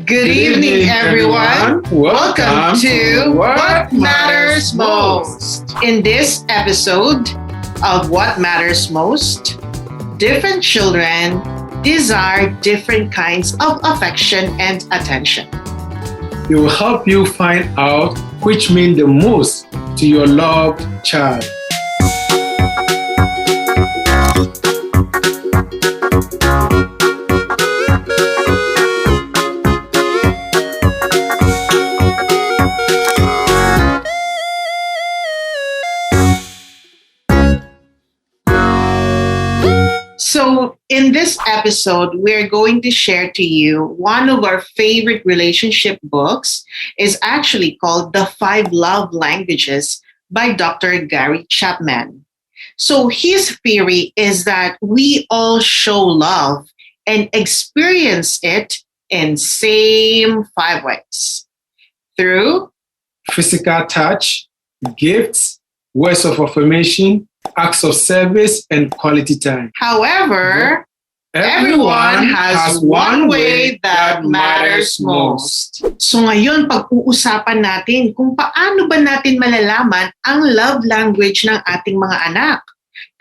Good evening, everyone. Welcome to What Matters Most. In this episode of What Matters Most, different children desire different kinds of affection and attention. It will help you find out which means the most to your loved child. So, in this episode, we're going to share to you one of our favorite relationship books. Is actually called The Five Love Languages by Dr. Gary Chapman. So, his theory is that we all show love and experience it in same five ways. Through Physical touch, gifts, words of affirmation, acts of service, and quality time. However, everyone has one way that matters most. So ngayon, pag-uusapan natin kung paano ba natin malalaman ang love language ng ating mga anak.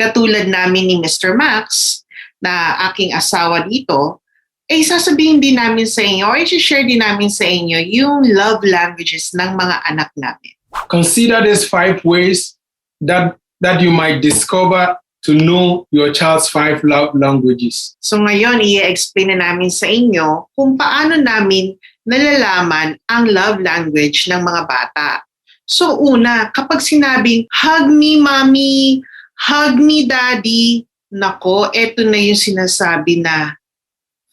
Katulad namin ni Mr. Max, na aking asawa dito, sasabihin din namin sa inyo or i-share din namin sa inyo yung love languages ng mga anak namin. Consider these 5 ways that you might discover to know your child's 5 love languages. So ngayon, i-explain na namin sa inyo kung paano namin nalalaman ang love language ng mga bata. So una, kapag sinabing, hug me mommy, hug me daddy, nako, eto na yung sinasabi na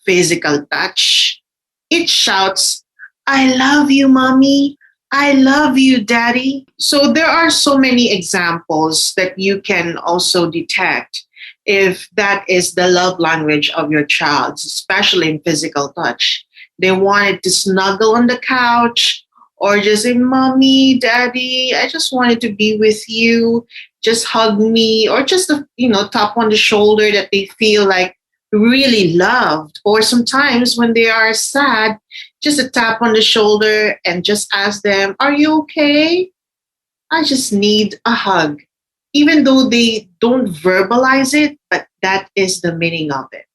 physical touch. It shouts, I love you mommy, I love you, Daddy. So there are so many examples that you can also detect if that is the love language of your child, especially in physical touch. They wanted to snuggle on the couch or just say, Mommy, Daddy, I just wanted to be with you. Just hug me, or just, tap on the shoulder that they feel like really loved. Or sometimes when they are sad, just a tap on the shoulder and just ask them, are you okay? I just need a hug. Even though they don't verbalize it, but that is the meaning of it.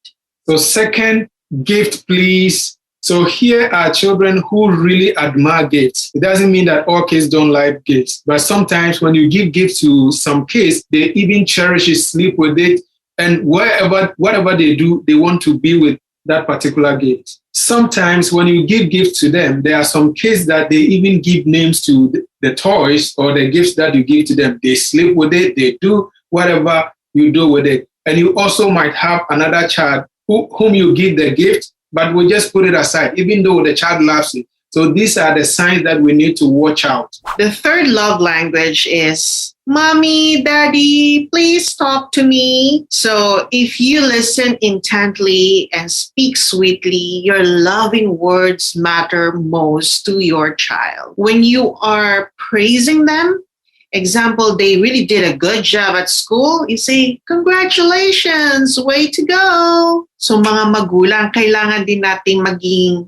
So second, gift please. So here are children who really admire gifts. It doesn't mean that all kids don't like gifts, but sometimes when you give gifts to some kids, they even cherish it, sleep with it, and whatever they do, they want to be with that particular gift. Sometimes when you give gifts to them, there are some kids that they even give names to the toys or the gifts that you give to them. They sleep with it, they do whatever you do with it. And you also might have another child whom you give the gift, but we just put it aside, even though the child loves it. So these are the signs that we need to watch out. The third love language is, Mommy, Daddy, please talk to me. So if you listen intently and speak sweetly, your loving words matter most to your child. When you are praising them, example, they really did a good job at school, you say, congratulations, way to go. So mga magulang, kailangan din nating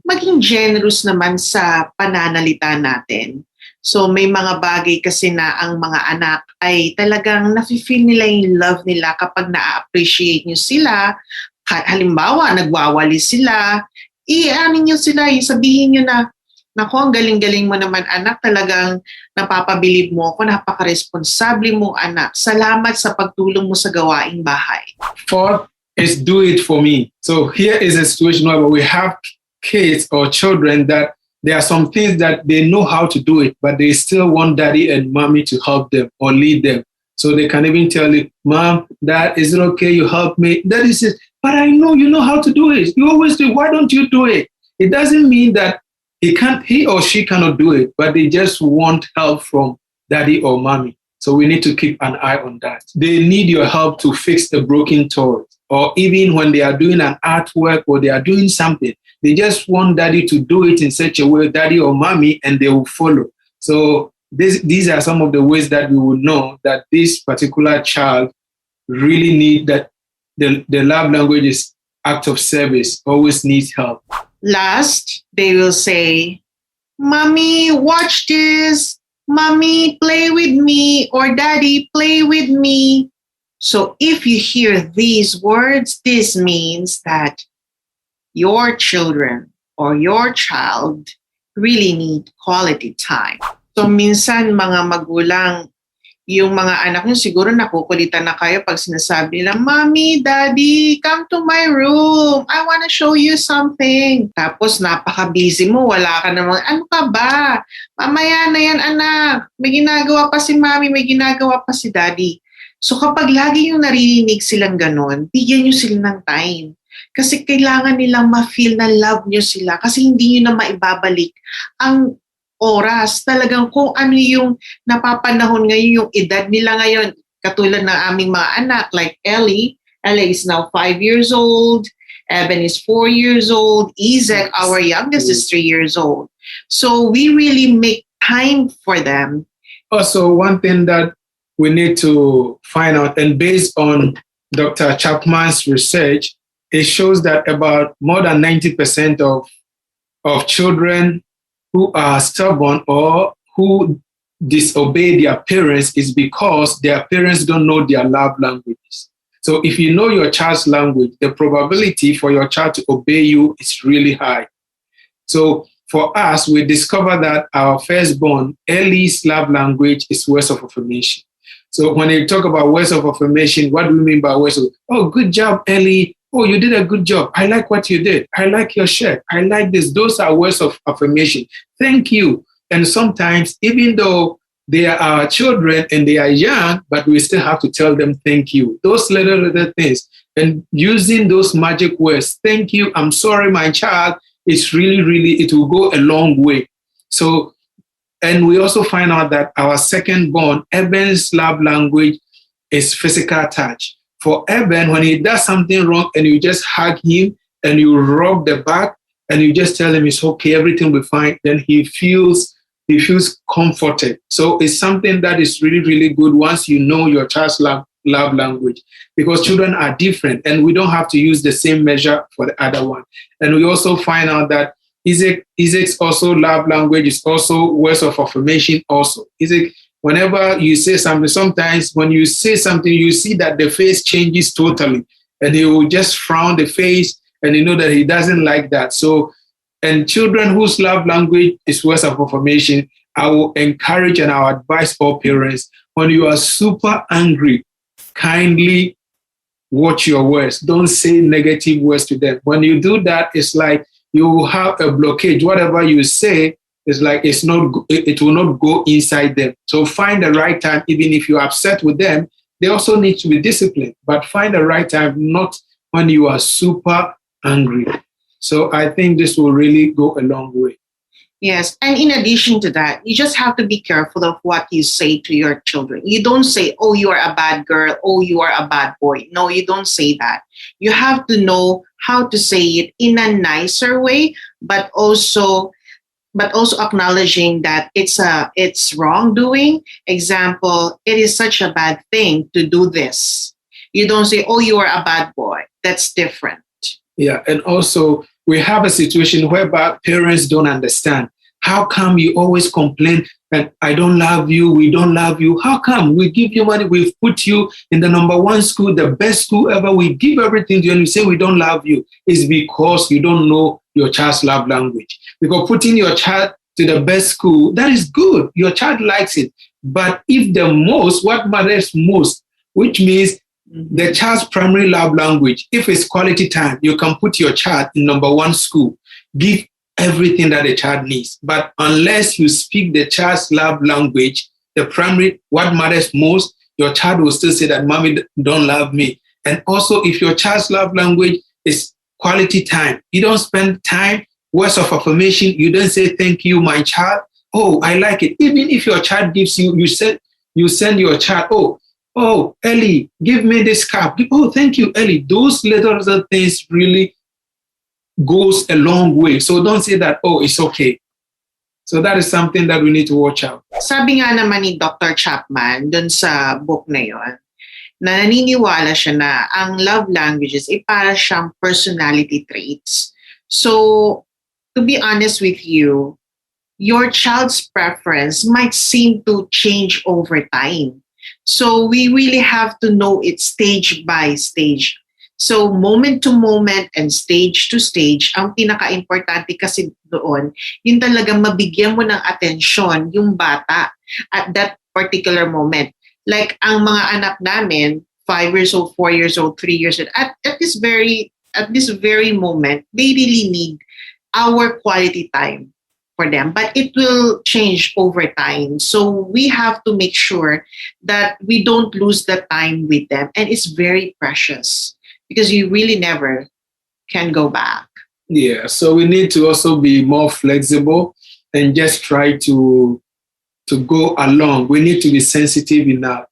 maging generous naman sa pananalita natin. So may mga bagay kasi na ang mga anak ay talagang nafe-feel nila yung love nila kapag na-appreciate nyo sila. Halimbawa, nagwawali sila, i-anin nyo sila, sabihin nyo na, naku, ang galing-galing mo naman anak, talagang napapabilib mo ako, napaka-responsable mo anak. Salamat sa pagtulong mo sa gawaing bahay. Fourth is do it for me. So here is a situation where we have kids or children that there are some things that they know how to do it, but they still want daddy and mommy to help them or lead them. So they can even tell you, Mom, Dad, is it okay you help me? Daddy says, but I know you know how to do it. You always do. Why don't you do it? It doesn't mean that he or she cannot do it, but they just want help from daddy or mommy. So we need to keep an eye on that. They need your help to fix the broken toys, or even when they are doing an artwork or they are doing something, they just want daddy to do it in such a way, daddy or mommy, and they will follow. So these are some of the ways that we will know that this particular child really need that the love language is act of service, always needs help. Last, they will say, Mommy, watch this. Mommy, play with me. Or Daddy, play with me. So if you hear these words, this means that your children or your child really need quality time. So minsan mga magulang, yung mga anak nyo siguro nakukulitan na kayo pag sinasabi nila, Mommy, Daddy, come to my room. I want to show you something. Tapos napaka-busy mo, wala ka namang, ano ka ba? Mamaya na yan, anak. May ginagawa pa si Mommy, may ginagawa pa si Daddy. So kapag lagi yung naririnig silang ganon, bigyan nyo sila ng time. Kasi kailangan nilang ma-feel na love nyo sila kasi hindi nyo na maibabalik ang oras. Talagang kung ano yung napapanahon ngayon, yung edad nila ngayon, katulad ng aming mga anak like Ellie. Ellie is now 5 years old. Evan is 4 years old. Isaac, our youngest, is 3 years old. So we really make time for them. Also, one thing that we need to find out, and based on Dr. Chapman's research, it shows that about more than 90% of children who are stubborn or who disobey their parents is because their parents don't know their love languages. So if you know your child's language, the probability for your child to obey you is really high. So for us, we discovered that our firstborn, Ellie's love language is words of affirmation. So when you talk about words of affirmation, what do we mean by words of, oh, good job, Ellie. Oh, you did a good job. I like what you did. I like your shirt. I like this. Those are words of affirmation. Thank you. And sometimes, even though they are our children and they are young, but we still have to tell them thank you. Those little things. And using those magic words, thank you, I'm sorry, my child, it's really, it will go a long way. So, and we also find out that our second born, Eben's love language is physical touch. For Eben, when he does something wrong and you just hug him and you rub the back and you just tell him it's okay, everything will be fine, then he feels comforted. So it's something that is really good once you know your child's love language, because children are different and we don't have to use the same measure for the other one. And we also find out that Isaac's also love language is also words of affirmation also. Isaac, whenever you say something, sometimes when you say something, you see that the face changes totally and he will just frown the face and you know that he doesn't like that. So, and children whose love language is words of affirmation, I will encourage and I will advise all parents, when you are super angry, kindly watch your words. Don't say negative words to them. When you do that, it's like you will have a blockage. Whatever you say, it's like it will not go inside them. So find the right time, even if you're upset with them, they also need to be disciplined, but find the right time, not when you are super angry. So I think this will really go a long way. Yes, and in addition to that, you just have to be careful of what you say to your children. You don't say, oh, you are a bad girl, oh, you are a bad boy. No, you don't say that. You have to know how to say it in a nicer way, but also acknowledging that it's wrongdoing. Example, it is such a bad thing to do this. You don't say, oh, you are a bad boy. That's different. Yeah, and also we have a situation whereby parents don't understand. How come you always complain that I don't love you, we don't love you? How come? We give you money, we've put you in the number one school, the best school ever, we give everything to you and you say we don't love you. It's because you don't know your child's love language. Because putting your child to the best school, that is good. Your child likes it. But if what matters most, which means the child's primary love language, if it's quality time, you can put your child in number one school. Give everything that the child needs. But unless you speak the child's love language, the primary, what matters most, your child will still say that mommy don't love me. And also, if your child's love language is quality time, you don't spend time, words of affirmation, you don't say thank you, my child. Oh, I like it. Even if your child gives you send your child, oh, Ellie, give me this cup. Oh, thank you, Ellie. Those little things really goes a long way. So don't say that, oh, it's okay. So that is something that we need to watch out. Sabi nga naman ni Dr. Chapman dun sa book na yon, na naniniwala siya na ang love languages ay para siyang personality traits. So to be honest with you, your child's preference might seem to change over time. So we really have to know it stage by stage. So moment to moment and stage to stage, ang pinaka-importante kasi doon, yun talagang mabigyan mo ng atensyon yung bata at that particular moment. Like ang mga anak namin, 5 years old, 4 years old, 3 years old, at this very moment, they really need our quality time for them. But it will change over time. So we have to make sure that we don't lose the time with them. And it's very precious because you really never can go back. Yeah, so we need to also be more flexible and just try to go along. We need to be sensitive enough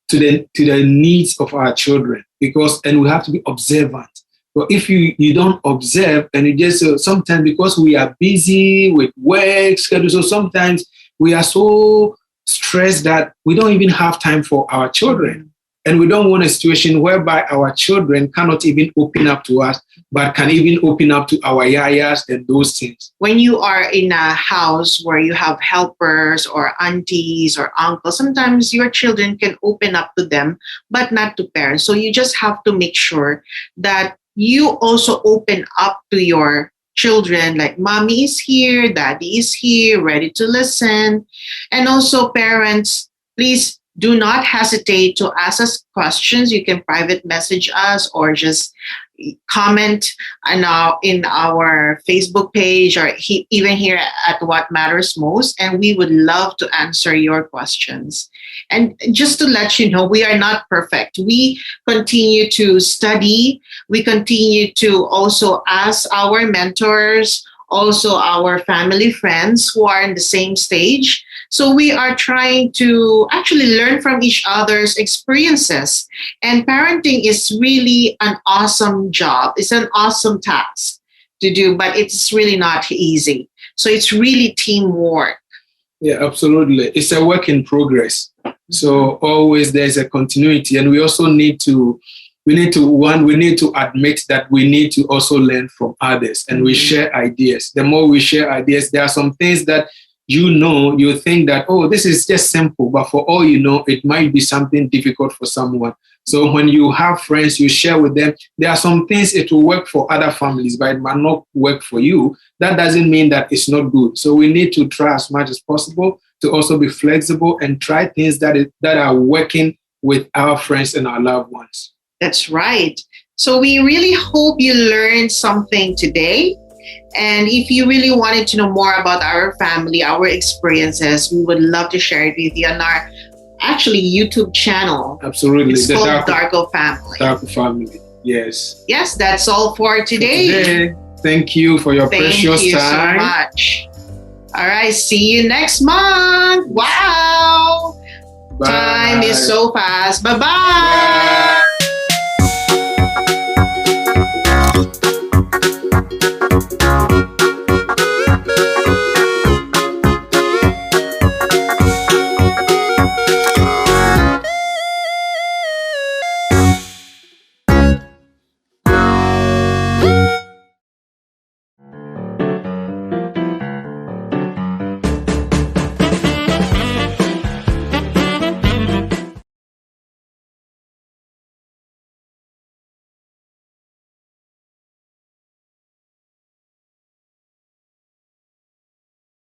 to the needs of our children, and we have to be observant. But if you don't observe and you just sometimes, because we are busy with work schedule, so sometimes we are so stressed that we don't even have time for our children. And we don't want a situation whereby our children cannot even open up to us, but can even open up to our yayas and those things. When you are in a house where you have helpers or aunties or uncles, sometimes your children can open up to them, but not to parents. So you just have to make sure that you also open up to your children, like mommy is here, daddy is here, ready to listen. And also parents, please do not hesitate to ask us questions. You can private message us or just comment in our Facebook page or even here at What Matters Most. And we would love to answer your questions. And just to let you know, we are not perfect. We continue to study. We continue to also ask our mentors, also our family friends who are in the same stage. So we are trying to actually learn from each other's experiences. And parenting is really an awesome job. It's an awesome task to do, but it's really not easy. So it's really teamwork. Yeah, absolutely. It's a work in progress. So always there's a continuity, and we also need to admit that we need to also learn from others, and we share ideas. The more we share ideas, there are some things that you think that, oh, this is just simple, but for all you know, it might be something difficult for someone. So when you have friends, you share with them. There are some things it will work for other families, but it might not work for you. That doesn't mean that it's not good. So we need to try as much as possible to also be flexible and try things that are working with our friends and our loved ones. That's right. So we really hope you learned something today. And if you really wanted to know more about our family, our experiences, we would love to share it with you on our YouTube channel. Absolutely. It's called Darko Family. Darko Family. Yes. Yes, that's all for today. Thank you for your precious time. Thank you so much. All right. See you next month. Wow. Bye. Time is so fast. Bye-bye. Bye.